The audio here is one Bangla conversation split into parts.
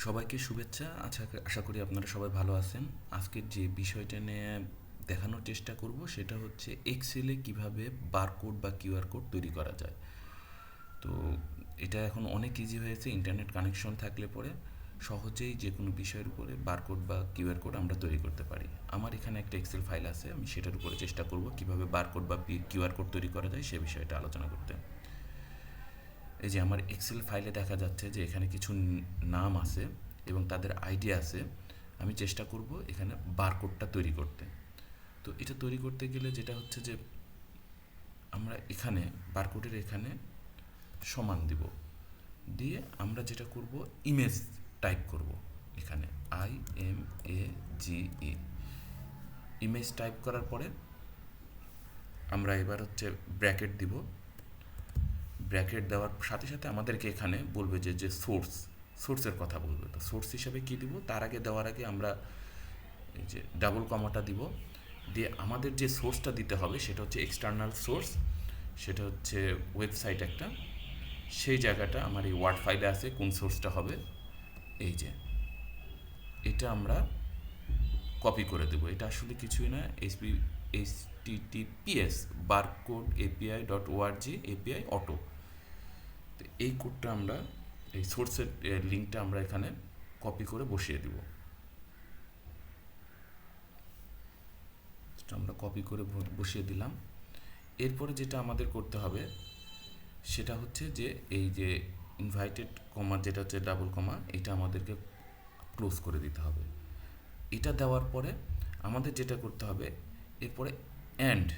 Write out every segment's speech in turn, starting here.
সবাইকে শুভেচ্ছা। আশা করি আপনারা সবাই ভালো আছেন। আজকের যে বিষয়টা নিয়ে দেখানোর চেষ্টা করব সেটা হচ্ছে এক্সেলে কিভাবে বারকোড বা কিউআর কোড তৈরি করা যায়। তো এটা এখন অনেক ইজি হয়েছে, ইন্টারনেট কানেকশন থাকলে পরে সহজেই যে কোনো বিষয়ের উপরে বারকোড বা কিউআর কোড আমরা তৈরি করতে পারি। আমার এখানে একটা এক্সেল ফাইল আছে, আমি সেটার উপরে চেষ্টা করব কিভাবে বারকোড বা কিউআর কোড তৈরি করা যায় সে বিষয়টা আলোচনা করতে। এই যে আমার এক্সেল ফাইলে দেখা যাচ্ছে যে এখানে কিছু নাম আছে এবং তাদের আইডি আছে। আমি চেষ্টা করব এখানে বারকোডটা তৈরি করতে। তো এটা তৈরি করতে গেলে যেটা হচ্ছে যে আমরা এখানে বারকোডের এখানে সমান দিব, দিয়ে আমরা যেটা করব ইমেজ টাইপ করব। এখানে IMAGE ইমেজ টাইপ করার পরে আমরা এবার হচ্ছে ব্র্যাকেট দিব। ব্র্যাকেট দেওয়ার সাথে সাথে আমাদেরকে এখানে বলবে যে সোর্সের কথা বলবে। তো সোর্স হিসাবে কী দিব, তার আগে দেওয়ার আগে আমরা এই যে ডাবল কমাটা দিব, দিয়ে আমাদের যে সোর্সটা দিতে হবে সেটা হচ্ছে এক্সটার্নাল সোর্স, সেটা হচ্ছে ওয়েবসাইট একটা। সেই জায়গাটা আমার এই ওয়ার্ড ফাইলে আছে, কোন সোর্সটা হবে এই যে এটা আমরা কপি করে দেবো। এটা আসলে কিছুই না, HTTPS barcode API.org API auto. তো এই কোডটা আমরা এই সোর্সের লিঙ্কটা আমরা এখানে কপি করে বসিয়ে দিব। আমরা কপি করে বসিয়ে দিলাম। এরপরে যেটা আমাদের করতে হবে সেটা হচ্ছে যে এই যে ইনভাইটেড কমা, যেটা হচ্ছে ডাবল কমা, এটা আমাদেরকে ক্লোজ করে দিতে হবে। এটা দেওয়ার পরে আমাদের যেটা করতে হবে এরপরে অ্যান্ড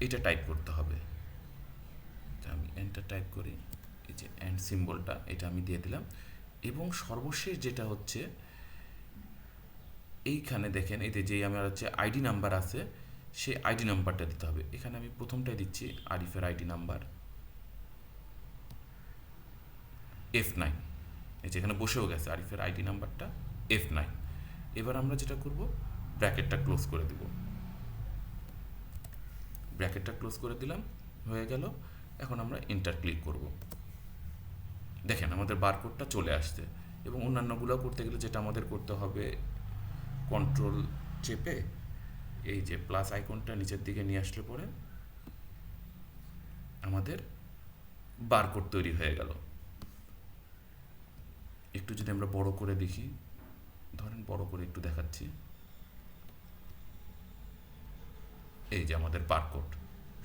এটা টাইপ করতে হবে। আমি অ্যান্ডটা টাইপ করি, এই যে অ্যান্ড সিম্বলটা এটা আমি দিয়ে দিলাম। এবং সর্বশেষ যেটা হচ্ছে এইখানে দেখেন, এই যে আমার হচ্ছে আইডি নাম্বার আছে, সেই আইডি নাম্বারটা দিতে হবে। এখানে আমি প্রথমটাই দিচ্ছি আরিফের আইডি নাম্বার F9। এই যে এখানে বসেও গেছে আরিফের আইডি নাম্বারটা F9। এবার আমরা যেটা করব ব্র্যাকেটটা ক্লোজ করে দেব। ব্র্যাকেটটা ক্লোজ করে দিলাম, হয়ে গেল। এখন আমরা এন্টার ক্লিক করব। দেখেন আমাদের বারকোডটা চলে আসছে। এবং অন্যান্যগুলো করতে গেলে যেটা আমাদের করতে হবে, কন্ট্রোল চেপে এই যে প্লাস আইকনটা নিচের দিকে নিয়ে আসলে পরে আমাদের বারকোড তৈরি হয়ে গেল। একটু যদি আমরা বড় করে দেখি, ধরেন বড় করে একটু দেখাচ্ছি, এই যে আমাদের বারকোড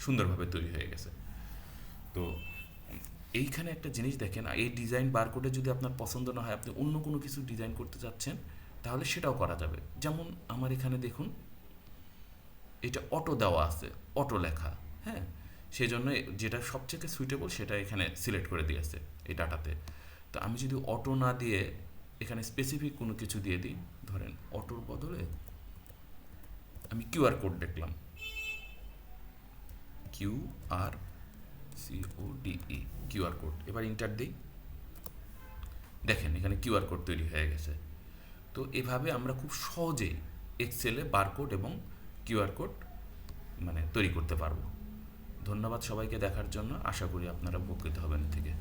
সুন্দরভাবে তৈরি হয়ে গেছে। তো এইখানে একটা জিনিস দেখেন, এই ডিজাইন বারকোডে যদি আপনার পছন্দ না হয়, আপনি অন্য কোনো কিছু ডিজাইন করতে চাচ্ছেন, তাহলে সেটাও করা যাবে। যেমন আমার এখানে দেখুন এটা অটো দেওয়া আছে, অটো লেখা, হ্যাঁ, সেই জন্য যেটা সবচেয়ে সুইটেবল সেটা এখানে সিলেক্ট করে দিয়েছে এই ডাটাতে। তো আমি যদি অটো না দিয়ে এখানে স্পেসিফিক কোনো কিছু দিয়ে দিই, ধরেন অটোর বদলে আমি কিউআর কোড দেখলাম, QRCODE কিউআর কোড। এবার ইন্টার দিই, দেখেন এখানে কিউআর কোড তৈরি হয়ে গেছে। তো এভাবে আমরা খুব সহজেই এক্সেলে বারকোড এবং কিউআর কোড তৈরি করতে পারবো। ধন্যবাদ সবাইকে দেখার জন্য। আশা করি আপনারা উপকৃত হবেন এর থেকে।